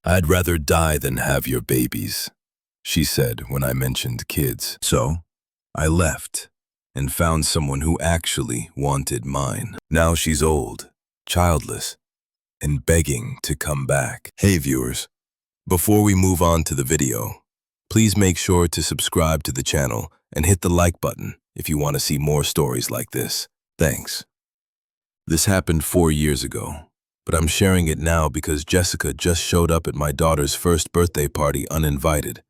I'd rather die than have your babies, she said when I mentioned kids. So, I left and found someone who actually wanted mine. Now she's old, childless, and begging to come back. Hey viewers, before we move on to the video, please make sure to subscribe to the channel and hit the like button if you want to see more stories like this. Thanks. This happened 4 years ago, but I'm sharing it now because Jessica just showed up at my daughter's first birthday party uninvited,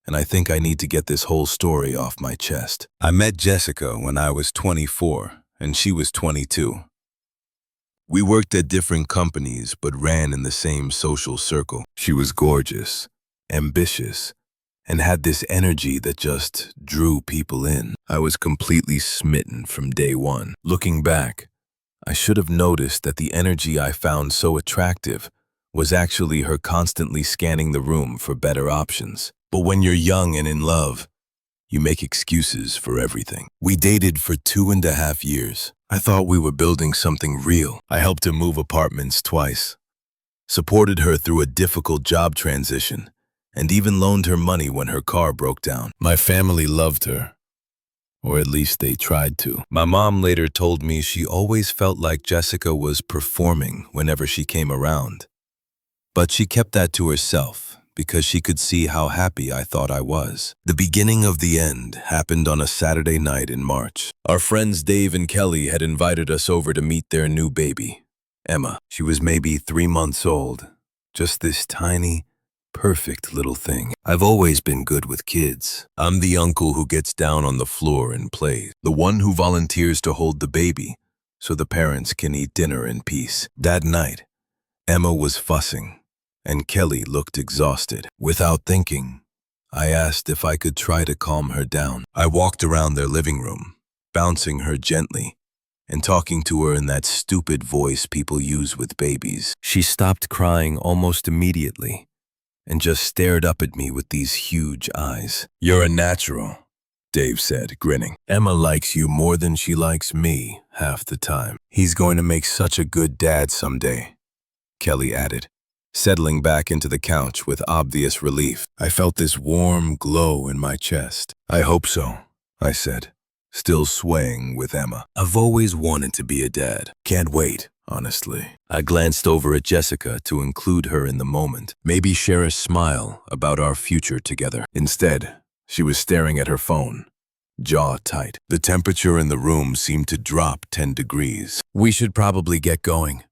and I think I need to get this whole story off my chest. I met Jessica when I was 24, and she was 22. We worked at different companies but ran in the same social circle. She was gorgeous, ambitious, and had this energy that just drew people in. I was completely smitten from day one. Looking back, I should have noticed that the energy I found so attractive was actually her constantly scanning the room for better options. But when you're young and in love, you make excuses for everything. We dated for 2.5 years. I thought we were building something real. I helped her move apartments twice, supported her through a difficult job transition, and even loaned her money when her car broke down. My family loved her, or at least they tried to. My mom later told me she always felt like Jessica was performing whenever she came around. But she kept that to herself because she could see how happy I thought I was. The beginning of the end happened on a Saturday night in March. Our friends Dave and Kelly had invited us over to meet their new baby, Emma. She was maybe 3 months old, just this tiny, perfect little thing. I've always been good with kids. I'm the uncle who gets down on the floor and plays, the one who volunteers to hold the baby so the parents can eat dinner in peace. That night, Emma was fussing, and Kelly looked exhausted. Without thinking, I asked if I could try to calm her down. I walked around their living room, bouncing her gently and talking to her in that stupid voice people use with babies. She stopped crying almost immediately and just stared up at me with these huge eyes. "You're a natural," Dave said, grinning. "Emma likes you more than she likes me half the time. He's going to make such a good dad someday," Kelly added, settling back into the couch with obvious relief. I felt this warm glow in my chest. "I hope so," I said, still swaying with Emma. "I've always wanted to be a dad. Can't wait, honestly." I glanced over at Jessica to include her in the moment, maybe share a smile about our future together. Instead, she was staring at her phone, jaw tight. The temperature in the room seemed to drop 10 degrees. "We should probably get going,"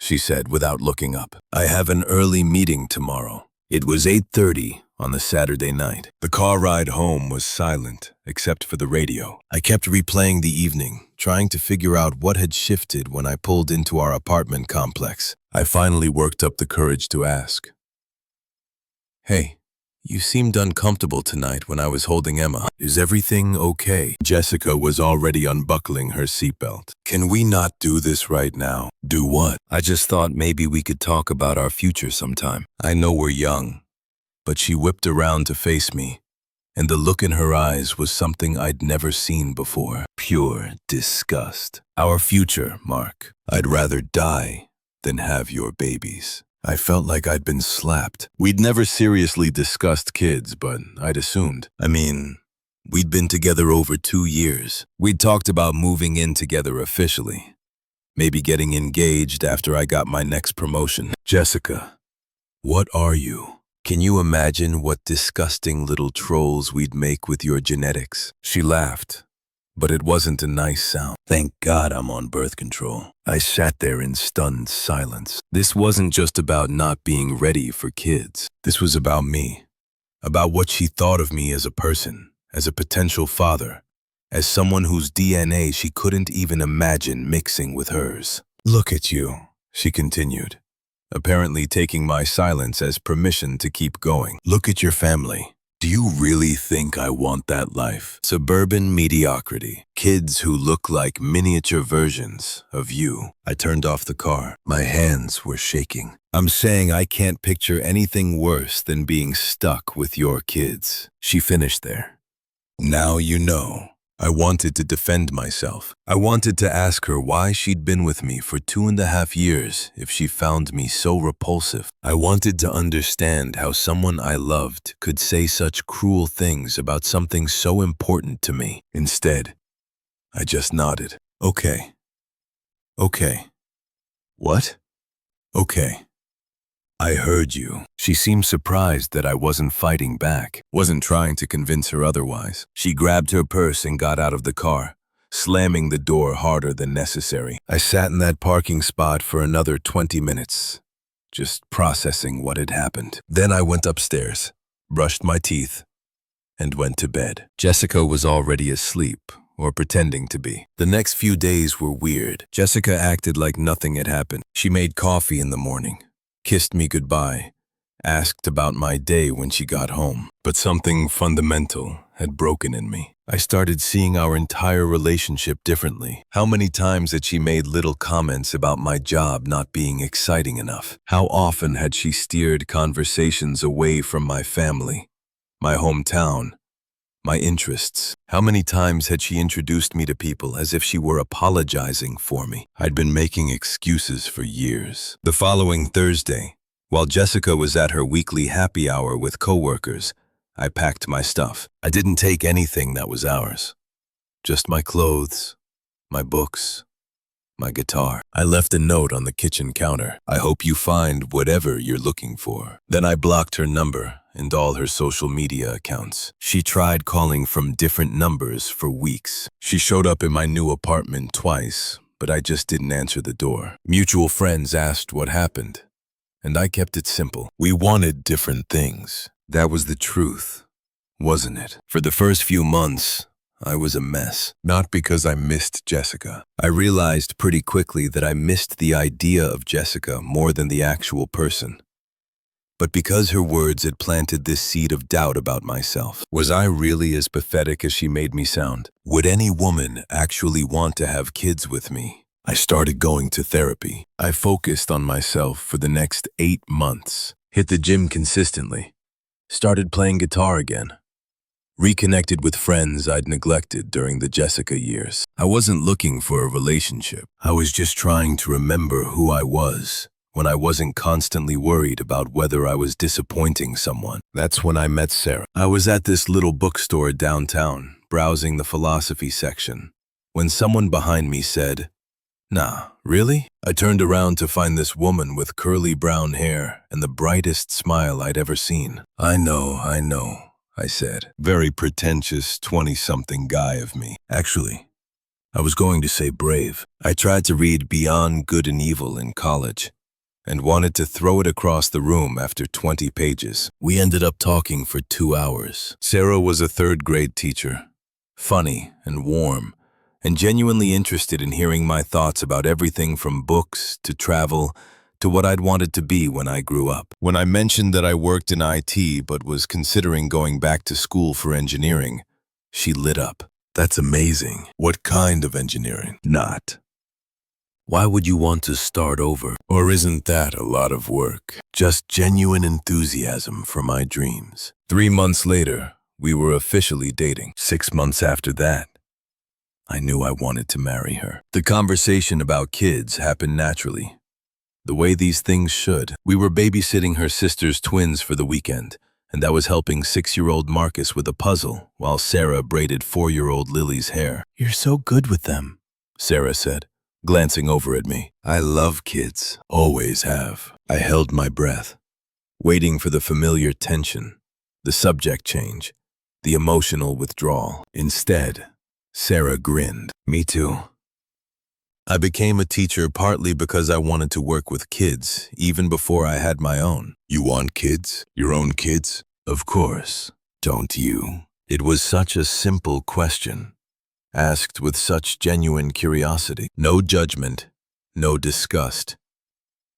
she said without looking up. "I have an early meeting tomorrow." It was 8:30 on the Saturday night. The car ride home was silent, except for the radio. I kept replaying the evening, trying to figure out what had shifted when I pulled into our apartment complex. I finally worked up the courage to ask, "Hey, you seemed uncomfortable tonight when I was holding Emma. Is everything okay?" Jessica was already unbuckling her seatbelt. "Can we not do this right now?" "Do what?" "I just thought maybe we could talk about our future sometime. I know we're young." But she whipped around to face me, and the look in her eyes was something I'd never seen before. Pure disgust. "Our future, Mark. I'd rather die than have your babies." I felt like I'd been slapped. We'd never seriously discussed kids, but I'd assumed. I mean, we'd been together over 2 years. We'd talked about moving in together officially, maybe getting engaged after I got my next promotion. "Jessica, what are you? Can you imagine what disgusting little trolls we'd make with your genetics?" She laughed, but it wasn't a nice sound. "Thank God I'm on birth control." I sat there in stunned silence. This wasn't just about not being ready for kids. This was about me, about what she thought of me as a person, as a potential father, as someone whose DNA she couldn't even imagine mixing with hers. "Look at you," she continued, apparently taking my silence as permission to keep going. "Look at your family. Do you really think I want that life? Suburban mediocrity. Kids who look like miniature versions of you." I turned off the car. My hands were shaking. "I'm saying I can't picture anything worse than being stuck with your kids." She finished there. "Now you know." I wanted to defend myself. I wanted to ask her why she'd been with me for 2.5 years if she found me so repulsive. I wanted to understand how someone I loved could say such cruel things about something so important to me. Instead, I just nodded. Okay. Okay. What? Okay. I heard you. She seemed surprised that I wasn't fighting back, wasn't trying to convince her otherwise. She grabbed her purse and got out of the car, slamming the door harder than necessary. I sat in that parking spot for another 20 minutes, just processing what had happened. Then I went upstairs, brushed my teeth, and went to bed. Jessica was already asleep, or pretending to be. The next few days were weird. Jessica acted like nothing had happened. She made coffee in the morning, kissed me goodbye, asked about my day when she got home. But something fundamental had broken in me. I started seeing our entire relationship differently. How many times had she made little comments about my job not being exciting enough? How often had she steered conversations away from my family, my hometown, my interests? How many times had she introduced me to people as if she were apologizing for me? I'd been making excuses for years. The following Thursday, while Jessica was at her weekly happy hour with coworkers, I packed my stuff. I didn't take anything that was ours. Just my clothes, my books, my guitar. I left a note on the kitchen counter. I hope you find whatever you're looking for. Then I blocked her number and all her social media accounts. She tried calling from different numbers for weeks. She showed up in my new apartment twice, but I just didn't answer the door. Mutual friends asked what happened, and I kept it simple. We wanted different things. That was the truth, wasn't it? For the first few months, I was a mess. Not because I missed Jessica. I realized pretty quickly that I missed the idea of Jessica more than the actual person. But because her words had planted this seed of doubt about myself. Was I really as pathetic as she made me sound? Would any woman actually want to have kids with me? I started going to therapy. I focused on myself for the next 8 months. Hit the gym consistently. Started playing guitar again. Reconnected with friends I'd neglected during the Jessica years. I wasn't looking for a relationship. I was just trying to remember who I was when I wasn't constantly worried about whether I was disappointing someone. That's when I met Sarah. I was at this little bookstore downtown, browsing the philosophy section, when someone behind me said, "Nah, really?" I turned around to find this woman with curly brown hair and the brightest smile I'd ever seen. I know, I said. Very pretentious 20-something guy of me. Actually, I was going to say brave. I tried to read Beyond Good and Evil in college and wanted to throw it across the room after 20 pages. We ended up talking for 2 hours. Sarah was a third-grade teacher, funny and warm, and genuinely interested in hearing my thoughts about everything from books to travel to what I'd wanted to be when I grew up. When I mentioned that I worked in IT but was considering going back to school for engineering, she lit up. That's amazing. What kind of engineering? Not. Why would you want to start over? Or isn't that a lot of work? Just genuine enthusiasm for my dreams. 3 months later, we were officially dating. 6 months after that, I knew I wanted to marry her. The conversation about kids happened naturally, the way these things should. We were babysitting her sister's twins for the weekend, and I was helping 6-year-old Marcus with a puzzle while Sarah braided 4-year-old Lily's hair. "You're so good with them," Sarah said, glancing over at me. I love kids, always have. I held my breath, waiting for the familiar tension, the subject change, the emotional withdrawal. Instead, Sarah grinned. Me too. I became a teacher partly because I wanted to work with kids, even before I had my own. You want kids? Your own kids? Of course. Don't you? It was such a simple question, asked with such genuine curiosity. No judgment, no disgust,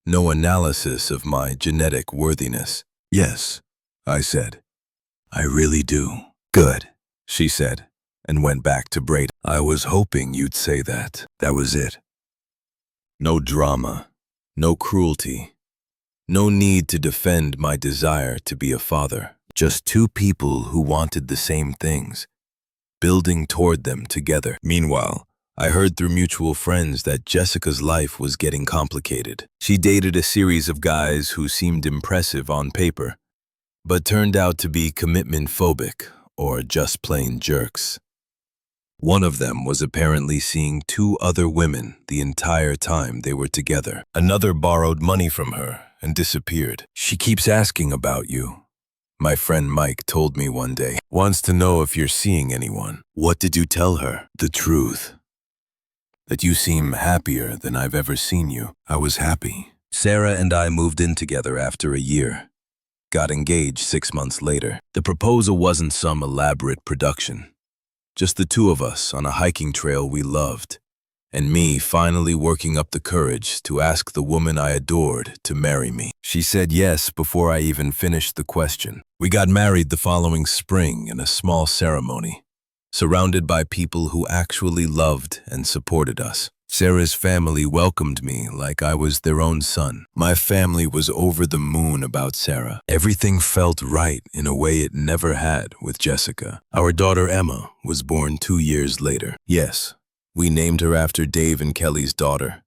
no analysis of my genetic worthiness. Yes, I said. I really do. Good, she said, and went back to braid. I was hoping you'd say that. That was it. No drama, no cruelty, no need to defend my desire to be a father. Just 2 people who wanted the same things, building toward them together. Meanwhile, I heard through mutual friends that Jessica's life was getting complicated. She dated a series of guys who seemed impressive on paper, but turned out to be commitment phobic or just plain jerks. One of them was apparently seeing 2 other women the entire time they were together. Another borrowed money from her and disappeared. She keeps asking about you, my friend Mike told me one day. Wants to know if you're seeing anyone. What did you tell her? The truth. That you seem happier than I've ever seen you. I was happy. Sarah and I moved in together after a year. Got engaged 6 months later. The proposal wasn't some elaborate production. Just the 2 of us on a hiking trail we loved, and me finally working up the courage to ask the woman I adored to marry me. She said yes before I even finished the question. We got married the following spring in a small ceremony, surrounded by people who actually loved and supported us. Sarah's family welcomed me like I was their own son. My family was over the moon about Sarah. Everything felt right in a way it never had with Jessica. Our daughter Emma was born 2 years later. Yes, we named her after Dave and Kelly's daughter,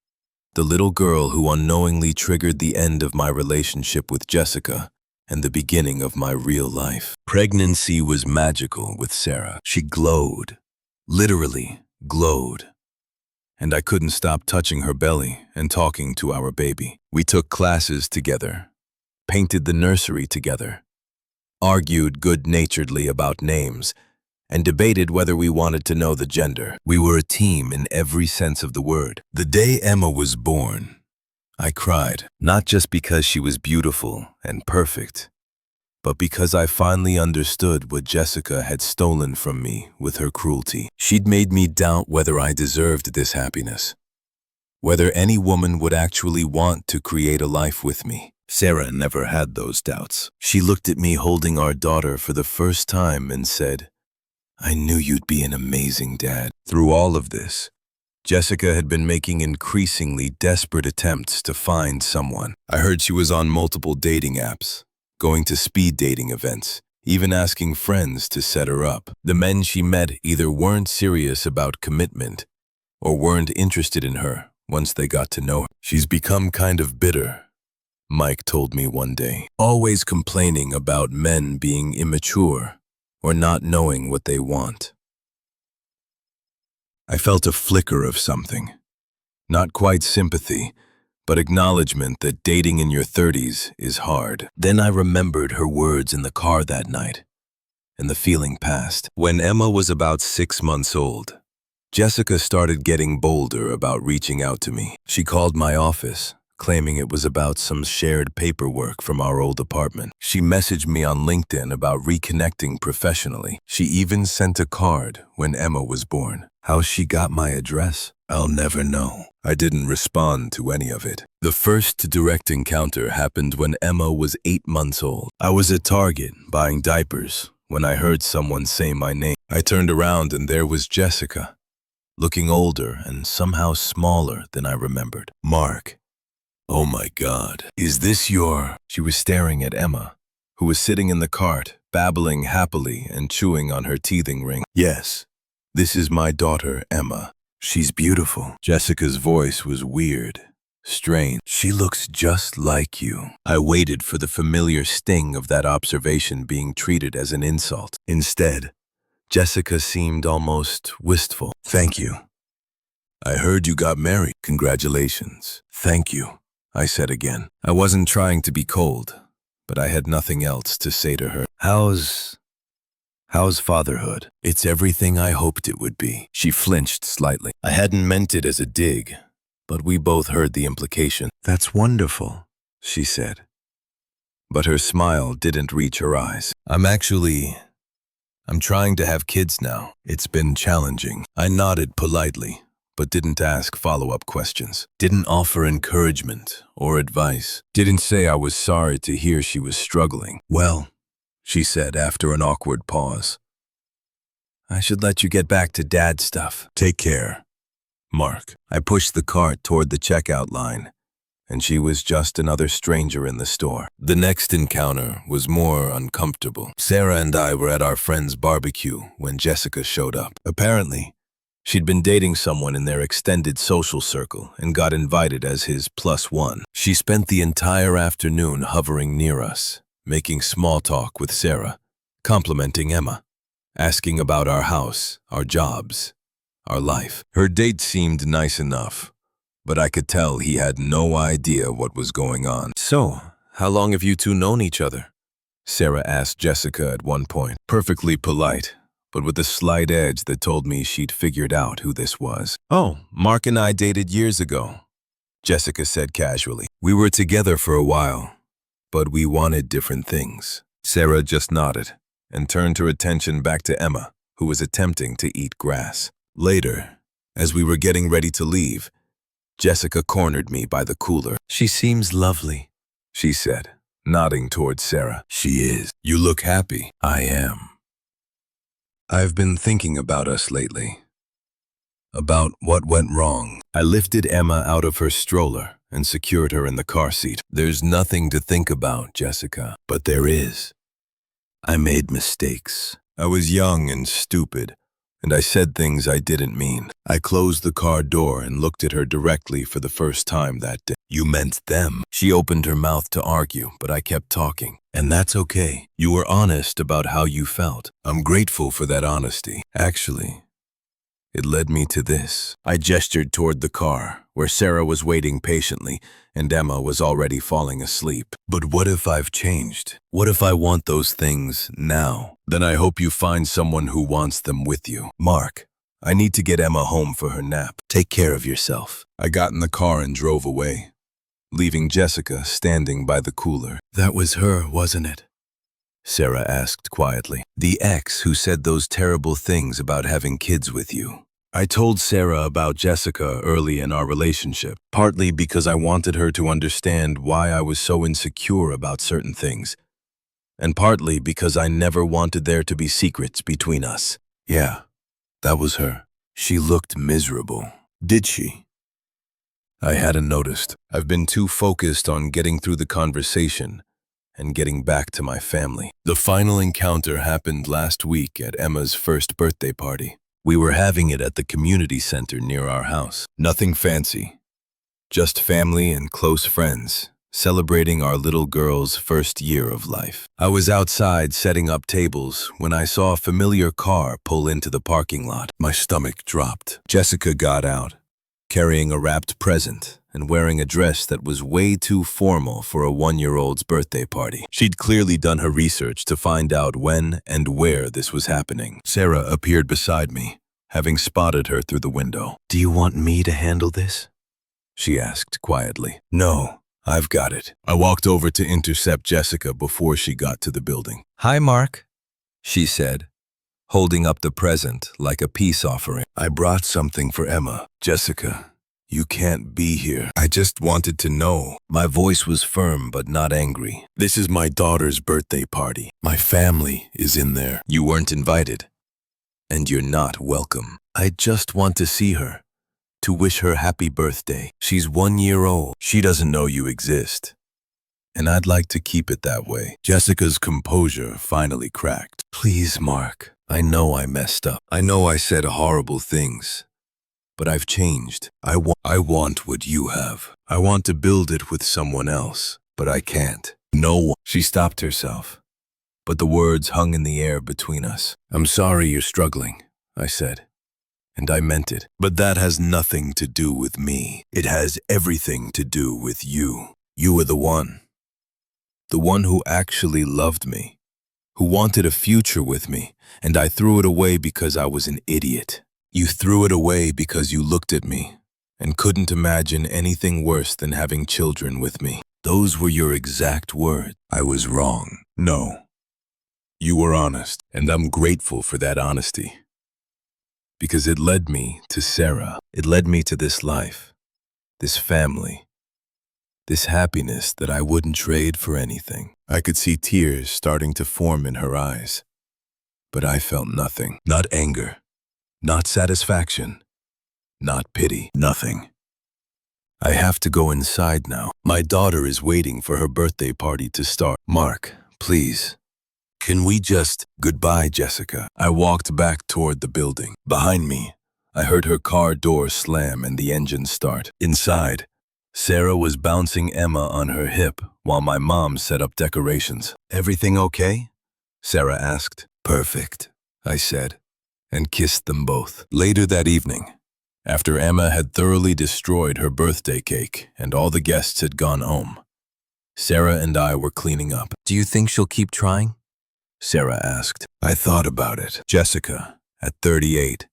the little girl who unknowingly triggered the end of my relationship with Jessica and the beginning of my real life. Pregnancy was magical with Sarah. She glowed, literally glowed. And I couldn't stop touching her belly and talking to our baby. We took classes together, painted the nursery together, argued good-naturedly about names, and debated whether we wanted to know the gender. We were a team in every sense of the word. The day Emma was born, I cried, not just because she was beautiful and perfect, but because I finally understood what Jessica had stolen from me with her cruelty. She'd made me doubt whether I deserved this happiness, whether any woman would actually want to create a life with me. Sarah never had those doubts. She looked at me holding our daughter for the first time and said, "I knew you'd be an amazing dad." Through all of this, Jessica had been making increasingly desperate attempts to find someone. I heard she was on multiple dating apps, going to speed dating events, even asking friends to set her up. The men she met either weren't serious about commitment or weren't interested in her once they got to know her. She's become kind of bitter, Mike told me one day, always complaining about men being immature or not knowing what they want. I felt a flicker of something, not quite sympathy, but acknowledgement that dating in your 30s is hard. Then I remembered her words in the car that night, and the feeling passed. When Emma was about 6 months old, Jessica started getting bolder about reaching out to me. She called my office, claiming it was about some shared paperwork from our old apartment. She messaged me on LinkedIn about reconnecting professionally. She even sent a card when Emma was born. How she got my address, I'll never know. I didn't respond to any of it. The first direct encounter happened when Emma was 8 months old. I was at Target buying diapers when I heard someone say my name. I turned around and there was Jessica, looking older and somehow smaller than I remembered. "Mark, oh my God, is this your..." She was staring at Emma, who was sitting in the cart, babbling happily and chewing on her teething ring. "Yes, this is my daughter, Emma. She's beautiful." Jessica's voice was weird, strange. "She looks just like you." I waited for the familiar sting of that observation being treated as an insult. Instead, Jessica seemed almost wistful. "Thank you. I heard you got married. Congratulations." "Thank you," I said again. I wasn't trying to be cold, but I had nothing else to say to her. How's fatherhood?" "It's everything I hoped it would be." She flinched slightly. I hadn't meant it as a dig, but we both heard the implication. "That's wonderful," she said. But her smile didn't reach her eyes. I'm trying to have kids now. It's been challenging." I nodded politely, but didn't ask follow-up questions. Didn't offer encouragement or advice. Didn't say I was sorry to hear she was struggling. "Well," she said after an awkward pause, "I should let you get back to dad stuff. Take care, Mark." I pushed the cart toward the checkout line, and she was just another stranger in the store. The next encounter was more uncomfortable. Sarah and I were at our friend's barbecue when Jessica showed up. Apparently, she'd been dating someone in their extended social circle and got invited as his +1. She spent the entire afternoon hovering near us, making small talk with Sarah, complimenting Emma, asking about our house, our jobs, our life. Her date seemed nice enough, but I could tell he had no idea what was going on. "So, how long have you two known each other?" Sarah asked Jessica at one point, perfectly polite, but with a slight edge that told me she'd figured out who this was. "Oh, Mark and I dated years ago," Jessica said casually. "We were together for a while, but we wanted different things." Sarah just nodded and turned her attention back to Emma, who was attempting to eat grass. Later, as we were getting ready to leave, Jessica cornered me by the cooler. "She seems lovely," she said, nodding towards Sarah. "She is. You look happy." "I am. I've been thinking about us lately. About what went wrong." I lifted Emma out of her stroller and secured her in the car seat. "There's nothing to think about, Jessica, but there is. I made mistakes. I was young and stupid, and I said things I didn't mean." I closed the car door and looked at her directly for the first time that day. "You meant them." She opened her mouth to argue, but I kept talking. "And that's okay. You were honest about how you felt. I'm grateful for that honesty. Actually, it led me to this." I gestured toward the car, where Sarah was waiting patiently, and Emma was already falling asleep. "But what if I've changed? What if I want those things now? Then I hope you find someone who wants them with you. Mark, I need to get Emma home for her nap. Take care of yourself." I got in the car and drove away, leaving Jessica standing by the cooler. "That was her, wasn't it?" Sarah asked quietly. "The ex who said those terrible things about having kids with you." I told Sarah about Jessica early in our relationship, partly because I wanted her to understand why I was so insecure about certain things, and partly because I never wanted there to be secrets between us. "Yeah, that was her. She looked miserable." "Did she?" I hadn't noticed. I've been too focused on getting through the conversation and getting back to my family. The final encounter happened last week at Emma's first birthday party. We were having it at the community center near our house. Nothing fancy, just family and close friends, celebrating our little girl's first year of life. I was outside setting up tables when I saw a familiar car pull into the parking lot. My stomach dropped. Jessica got out, carrying a wrapped present and wearing a dress that was way too formal for a 1-year-old's birthday party. She'd clearly done her research to find out when and where this was happening. Sarah appeared beside me, having spotted her through the window. "Do you want me to handle this?" she asked quietly. "No, I've got it." I walked over to intercept Jessica before she got to the building. "Hi, Mark," she said, holding up the present like a peace offering. "I brought something for Emma." "Jessica, you can't be here. I just wanted to know." My voice was firm but not angry. "This is my daughter's birthday party. My family is in there. You weren't invited, and you're not welcome. I just want to see her, to wish her happy birthday. She's 1 year old. She doesn't know you exist, and I'd like to keep it that way." Jessica's composure finally cracked. "Please, Mark, I know I messed up. I know I said horrible things, but I've changed. I want what you have. I want to build it with someone else, but I can't. No one." She stopped herself, but the words hung in the air between us. "I'm sorry you're struggling," I said, and I meant it. "But that has nothing to do with me. It has everything to do with you. You were the one who actually loved me, who wanted a future with me, and I threw it away because I was an idiot. You threw it away because you looked at me and couldn't imagine anything worse than having children with me. Those were your exact words. I was wrong. No, you were honest, and I'm grateful for that honesty, because it led me to Sarah. It led me to this life, this family, this happiness that I wouldn't trade for anything." I could see tears starting to form in her eyes, but I felt nothing. Not anger, not satisfaction, not pity, nothing. I have to go inside now. My daughter is waiting for her birthday party to start. Mark, please. Can we just... Goodbye, Jessica. I walked back toward the building. Behind me, I heard her car door slam and the engine start. Inside, Sarah was bouncing Emma on her hip while my mom set up decorations. Everything okay? Sarah asked. Perfect, I said, and kissed them both. Later that evening, after Emma had thoroughly destroyed her birthday cake and all the guests had gone home, Sarah and I were cleaning up. Do you think she'll keep trying? Sarah asked. I thought about it. Jessica, at 38,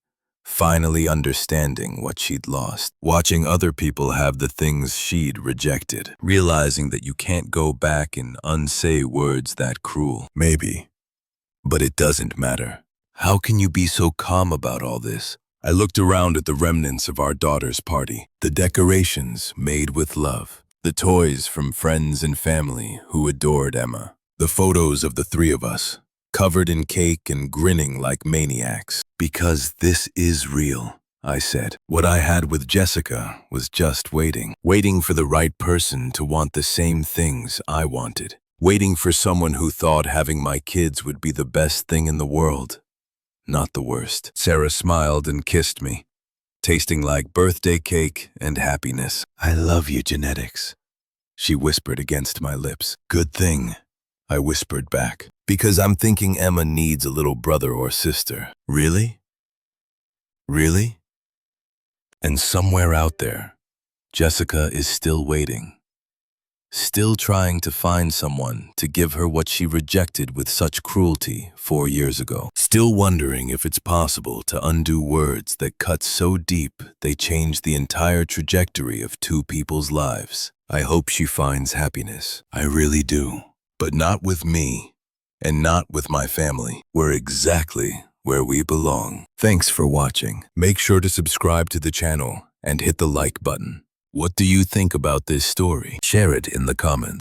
finally understanding what she'd lost, watching other people have the things she'd rejected, realizing that you can't go back and unsay words that cruel. Maybe, but it doesn't matter. How can you be so calm about all this? I looked around at the remnants of our daughter's party, the decorations made with love, the toys from friends and family who adored Emma, the photos of the three of us, covered in cake and grinning like maniacs. Because this is real, I said. What I had with Jessica was just waiting. Waiting for the right person to want the same things I wanted. Waiting for someone who thought having my kids would be the best thing in the world, not the worst. Sarah smiled and kissed me, tasting like birthday cake and happiness. I love you, genetics, she whispered against my lips. Good thing, I whispered back, because I'm thinking Emma needs a little brother or sister. Really? Really? And somewhere out there, Jessica is still waiting. Still trying to find someone to give her what she rejected with such cruelty 4 years ago. Still wondering if it's possible to undo words that cut so deep they change the entire trajectory of two people's lives. I hope she finds happiness. I really do. But not with me, and not with my family. We're exactly where we belong. Thanks for watching. Make sure to subscribe to the channel and hit the like button. What do you think about this story? Share it in the comments.